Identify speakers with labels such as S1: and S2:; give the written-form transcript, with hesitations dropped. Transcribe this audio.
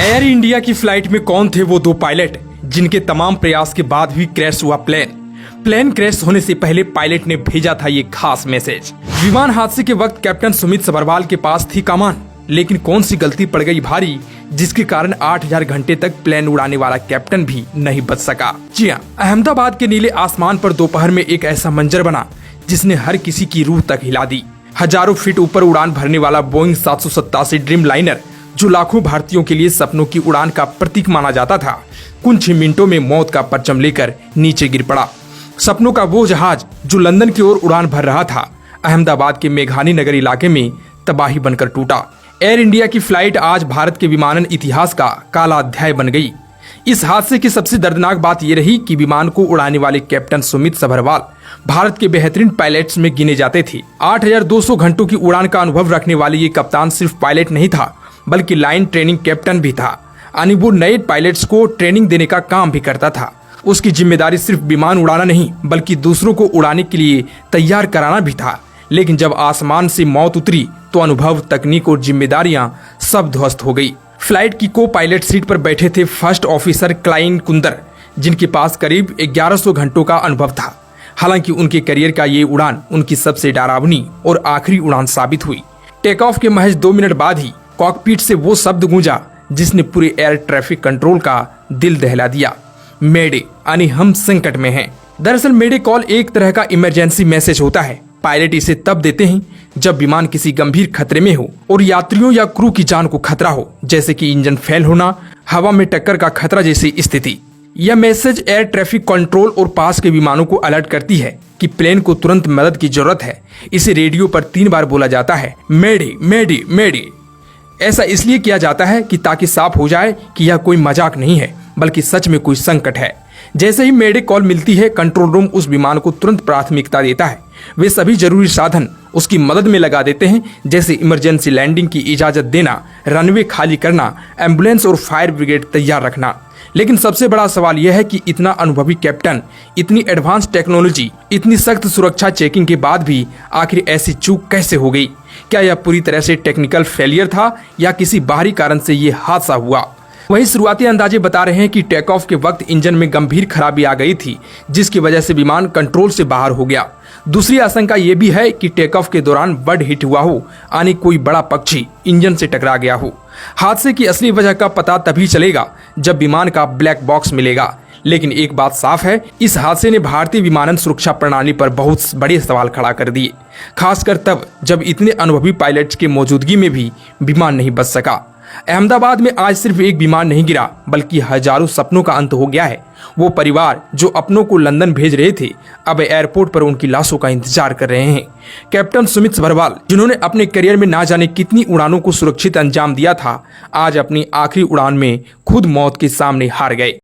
S1: Air India की flight में कौन थे वो दो पायलट जिनके तमाम प्रयास के बाद भी क्रैश हुआ प्लेन क्रैश होने से पहले पायलट ने भेजा था ये खास मैसेज। विमान हादसे के वक्त कैप्टन सुमित सभरवाल के पास थी कमान, लेकिन कौन सी गलती पड़ गई भारी जिसके कारण 8000 घंटे तक प्लेन उड़ाने वाला कैप्टन भी नहीं बच सका। जी हां, अहमदाबाद के नीले आसमान पर दोपहर में एक ऐसा मंजर बना जिसने हर किसी की रूह तक हिला दी। हजारों फीट ऊपर उड़ान भरने वाला बोइंग 787 ड्रीम लाइनर, जो लाखों भारतीयों के लिए सपनों की उड़ान का प्रतीक माना जाता था, कुछ ही मिनटों में मौत का परचम लेकर नीचे गिर पड़ा। सपनों का वो जहाज जो लंदन की ओर उड़ान भर रहा था, अहमदाबाद के मेघानी नगर इलाके में तबाही बनकर टूटा। एयर इंडिया की फ्लाइट आज भारत के विमानन इतिहास का काला अध्याय बन गई। इस हादसे की सबसे दर्दनाक बात यह रही कि विमान को उड़ाने वाले कैप्टन सुमित सभरवाल भारत के बेहतरीन पायलट्स में गिने जाते थे। 8200 घंटों की उड़ान का अनुभव रखने वाले ये कप्तान सिर्फ पायलट नहीं था, बल्कि लाइन ट्रेनिंग कैप्टन भी था। यानी वो नए पायलट्स को ट्रेनिंग देने का काम भी करता था। उसकी जिम्मेदारी सिर्फ विमान उड़ाना नहीं, बल्कि दूसरों को उड़ाने के लिए तैयार कराना भी था। लेकिन जब आसमान से मौत उतरी तो अनुभव, तकनीक और जिम्मेदारियां सब ध्वस्त हो गई। फ्लाइट की को पायलट सीट पर बैठे थे फर्स्ट ऑफिसर क्लाइन कुंदर, जिनके पास करीब 1100 घंटों का अनुभव था। हालांकि उनके करियर का ये उड़ान उनकी सबसे डरावनी और आखिरी उड़ान साबित हुई। टेक ऑफ के महज 2 मिनट बाद ही कॉकपिट से वो शब्द गूंजा जिसने पूरे एयर ट्रैफिक कंट्रोल का दिल दहला दिया, मेडे, यानी हम संकट में हैं। दरअसल मेडे कॉल एक तरह का इमरजेंसी मैसेज होता है। पायलट इसे तब देते हैं जब विमान किसी गंभीर खतरे में हो और यात्रियों या क्रू की जान को खतरा हो, जैसे कि इंजन फेल होना, हवा में टक्कर का खतरा जैसी स्थिति। यह मैसेज एयर ट्रैफिक कंट्रोल और पास के विमानों को अलर्ट करती है कि प्लेन को तुरंत मदद की जरूरत है। इसे रेडियो पर 3 बार बोला जाता है, मेडे मेडे मेडे। ऐसा इसलिए किया जाता है कि ताकि साफ हो जाए कि यह कोई मजाक नहीं है, बल्कि सच में कोई संकट है। जैसे ही मेडे कॉल मिलती है, कंट्रोल रूम उस विमान को तुरंत प्राथमिकता देता है। वे सभी जरूरी साधन उसकी मदद में लगा देते हैं, जैसे इमरजेंसी लैंडिंग की इजाजत देना, रनवे खाली करना, एम्बुलेंस और फायर ब्रिगेड तैयार रखना। लेकिन सबसे बड़ा सवाल यह है कि इतना अनुभवी कैप्टन, इतनी एडवांस टेक्नोलॉजी, इतनी सख्त सुरक्षा चेकिंग के बाद भी आखिर ऐसी चूक कैसे हो गई? क्या यह पूरी तरह से टेक्निकल फेलियर था या किसी बाहरी कारण से ये हादसा हुआ? वही शुरुआती अंदाजे बता रहे हैं कि टेक ऑफ के वक्त इंजन में गंभीर खराबी आ गई थी, जिसकी वजह से विमान कंट्रोल से बाहर हो गया। दूसरी आशंका ये भी है कि टेक ऑफ के दौरान बर्ड हिट हुआ हो, यानी कोई बड़ा पक्षी इंजन से टकरा गया हो। हादसे की असली वजह का पता तभी चलेगा जब विमान का ब्लैक बॉक्स मिलेगा। लेकिन एक बात साफ है, इस हादसे ने भारतीय विमानन सुरक्षा प्रणाली पर बहुत बड़े सवाल खड़ा कर दिए, खासकर तब जब इतने अनुभवी पायलट्स की मौजूदगी में भी विमान नहीं बच सका। अहमदाबाद में आज सिर्फ एक विमान नहीं गिरा, बल्कि हजारों सपनों का अंत हो गया है। वो परिवार जो अपनों को लंदन भेज रहे थे, अब एयरपोर्ट पर उनकी लाशों का इंतजार कर रहे हैं। कैप्टन सुमित सभरवाल, जिन्होंने अपने करियर में ना जाने कितनी उड़ानों को सुरक्षित अंजाम दिया था, आज अपनी आखिरी उड़ान में खुद मौत के सामने हार गए।